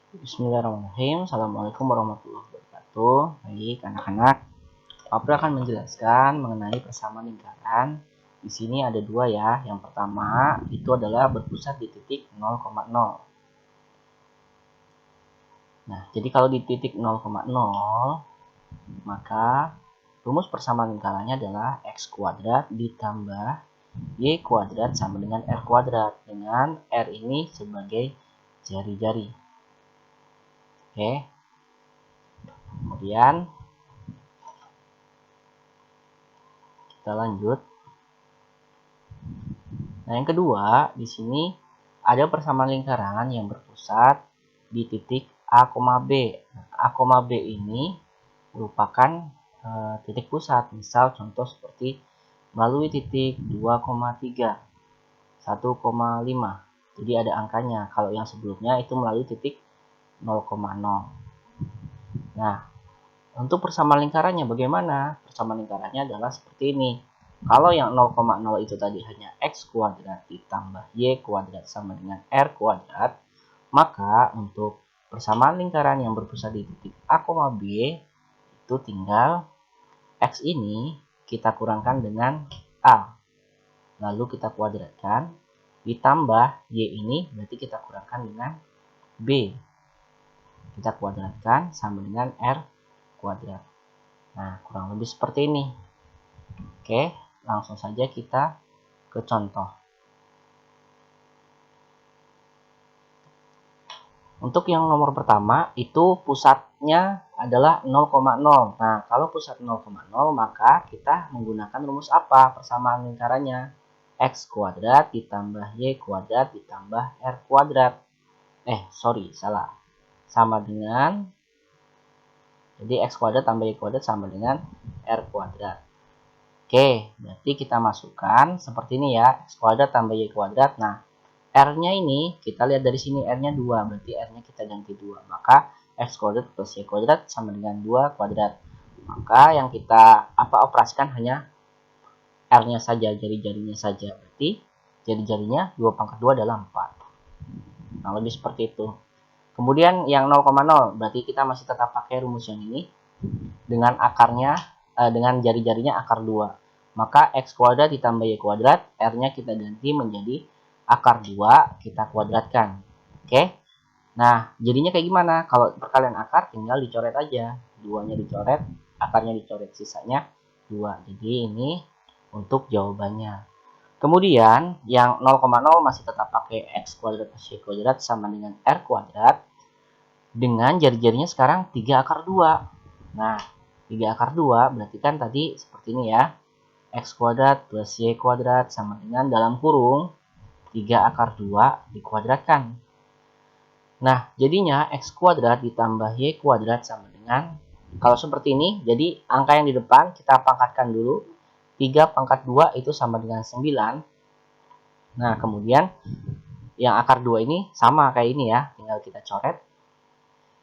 Bismillahirrahmanirrahim. Assalamualaikum warahmatullahi wabarakatuh. Baik, anak-anak. April akan menjelaskan mengenai persamaan lingkaran. Di sini ada dua ya. Yang pertama itu adalah berpusat di titik 0,0. Nah, jadi kalau di titik 0,0, maka rumus persamaan lingkarannya adalah x kuadrat ditambah y kuadrat sama dengan r kuadrat, dengan r ini sebagai jari-jari. Oke. Kemudian kita lanjut. Nah, yang kedua, di sini ada persamaan lingkaran yang berpusat di titik A, B. A, B ini merupakan titik pusat. Misal contoh seperti melalui titik 2,3, 1,5. Jadi ada angkanya. Kalau yang sebelumnya itu melalui titik 0,0. Nah, untuk persamaan lingkarannya bagaimana? Persamaan lingkarannya adalah seperti ini. Kalau yang 0,0 itu tadi hanya x kuadrat ditambah y kuadrat sama dengan r kuadrat, maka untuk persamaan lingkaran yang berpusat di titik A, B itu tinggal x ini kita kurangkan dengan A, lalu kita kuadratkan, ditambah y ini berarti kita kurangkan dengan B, kita kuadratkan sama dengan r kuadrat. Nah, kurang lebih seperti ini. Oke, langsung saja kita ke contoh. Untuk yang nomor pertama itu pusatnya adalah 0,0. Nah, kalau pusat 0,0 maka kita menggunakan rumus apa persamaan lingkarannya? X kuadrat ditambah y kuadrat ditambah r kuadrat. Salah. Sama dengan, jadi x kuadrat tambah y kuadrat sama dengan r kuadrat. Oke, berarti kita masukkan seperti ini ya, x kuadrat tambah y kuadrat. Nah, r-nya ini kita lihat dari sini, r-nya 2, berarti r-nya kita ganti 2. Maka x kuadrat plus y kuadrat sama dengan 2 kuadrat. Maka yang kita operasikan hanya r-nya saja, jari-jarinya saja. Berarti jari-jarinya 2 pangkat 2 adalah 4. Nah, lebih seperti itu. Kemudian yang 0,0, berarti kita masih tetap pakai rumus yang ini dengan akarnya dengan jari-jarinya akar 2. Maka x kuadrat ditambah y kuadrat, r-nya kita ganti menjadi akar 2, kita kuadratkan. Oke. Nah, jadinya kayak gimana? Kalau perkalian akar tinggal dicoret aja. 2-nya dicoret, akarnya dicoret, sisanya 2. Jadi ini untuk jawabannya. Kemudian yang 0,0 masih tetap pakai x kuadrat plus y kuadrat sama dengan r kuadrat. Dengan jari-jarinya sekarang 3 akar 2. Nah, 3 akar 2 berarti kan tadi seperti ini ya. X kuadrat plus y kuadrat sama dengan dalam kurung 3 akar 2 dikuadratkan. Nah, jadinya x kuadrat ditambah y kuadrat sama dengan, kalau seperti ini, jadi angka yang di depan kita pangkatkan dulu. 3 pangkat 2 itu sama dengan 9. Nah, kemudian yang akar 2 ini sama kayak ini ya, tinggal kita coret.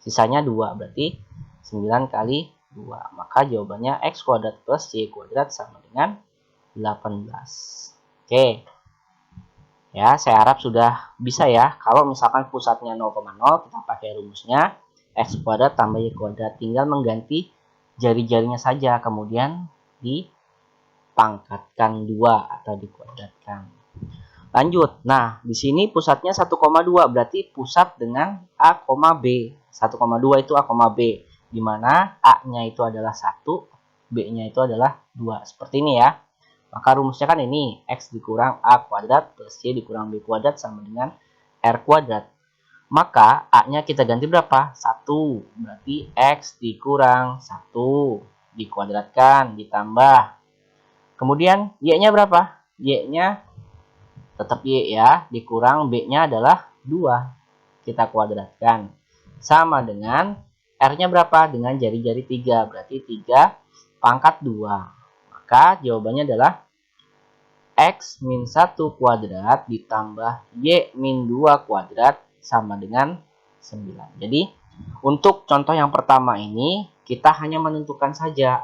Sisanya 2, berarti 9 kali 2. Maka jawabannya x kuadrat plus y kuadrat sama dengan 18. Oke. Ya, saya harap sudah bisa ya. Kalau misalkan pusatnya 0,0, kita pakai rumusnya x kuadrat tambah y kuadrat. Tinggal mengganti jari-jarinya saja, kemudian dipangkatkan 2 atau dikuadratkan. Lanjut. Nah, di sini pusatnya 1,2, berarti pusat dengan A, B. 1,2 itu A, B. Di mana A-nya itu adalah 1, B-nya itu adalah 2. Seperti ini ya. Maka rumusnya kan ini, X dikurang A kuadrat plus Y dikurang B kuadrat sama dengan R kuadrat. Maka A-nya kita ganti berapa? 1. Berarti X dikurang 1 dikuadratkan, ditambah. Kemudian Y-nya berapa? Y-nya tetap Y ya, dikurang B-nya adalah 2. Kita kuadratkan. Sama dengan R-nya berapa? Dengan jari-jari 3. Berarti 3 pangkat 2. Maka jawabannya adalah X min 1 kuadrat ditambah Y min 2 kuadrat sama dengan 9. Jadi, untuk contoh yang pertama ini, kita hanya menentukan saja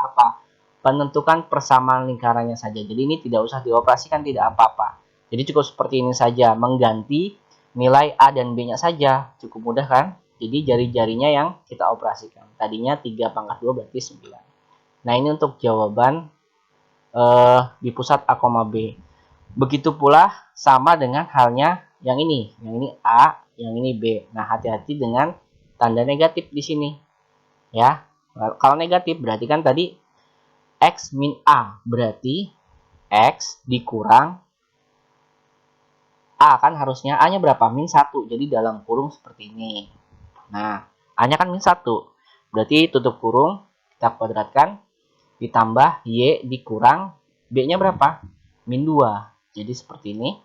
penentukan persamaan lingkarannya saja. Jadi ini tidak usah dioperasikan, tidak apa-apa. Jadi cukup seperti ini saja, mengganti nilai A dan B-nya saja. Cukup mudah kan? Jadi jari-jarinya yang kita operasikan. Tadinya 3 pangkat 2 berarti 9. Nah, ini untuk jawaban di pusat A, B. Begitu pula sama dengan halnya yang ini. Yang ini A, yang ini B. Nah, hati-hati dengan tanda negatif di sini. Ya. Kalau negatif berarti kan tadi X min A. Berarti X dikurang A kan harusnya A-nya berapa? Min 1. Jadi dalam kurung seperti ini. Nah, A-nya kan min 1. Berarti tutup kurung, kita kuadratkan, ditambah Y dikurang, B-nya berapa? Min 2. Jadi seperti ini.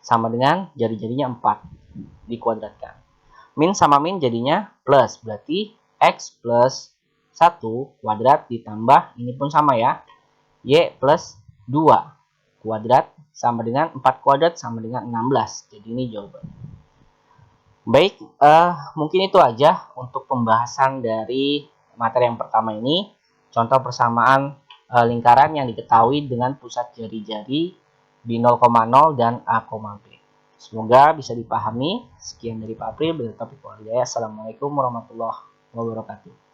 Sama dengan jari-jarinya 4. Dikuadratkan. Min sama min jadinya plus. Berarti X plus 1 kuadrat ditambah, ini pun sama ya, Y plus 2 kuadrat sama dengan 4 kuadrat sama dengan 16. Jadi ini jawabannya. Baik, mungkin itu aja untuk pembahasan dari materi yang pertama ini. Contoh persamaan lingkaran yang diketahui dengan pusat jari-jari di 0,0 dan A, B. Semoga bisa dipahami. Sekian dari Pak April, bertopik walhidayah. Assalamualaikum warahmatullahi wabarakatuh.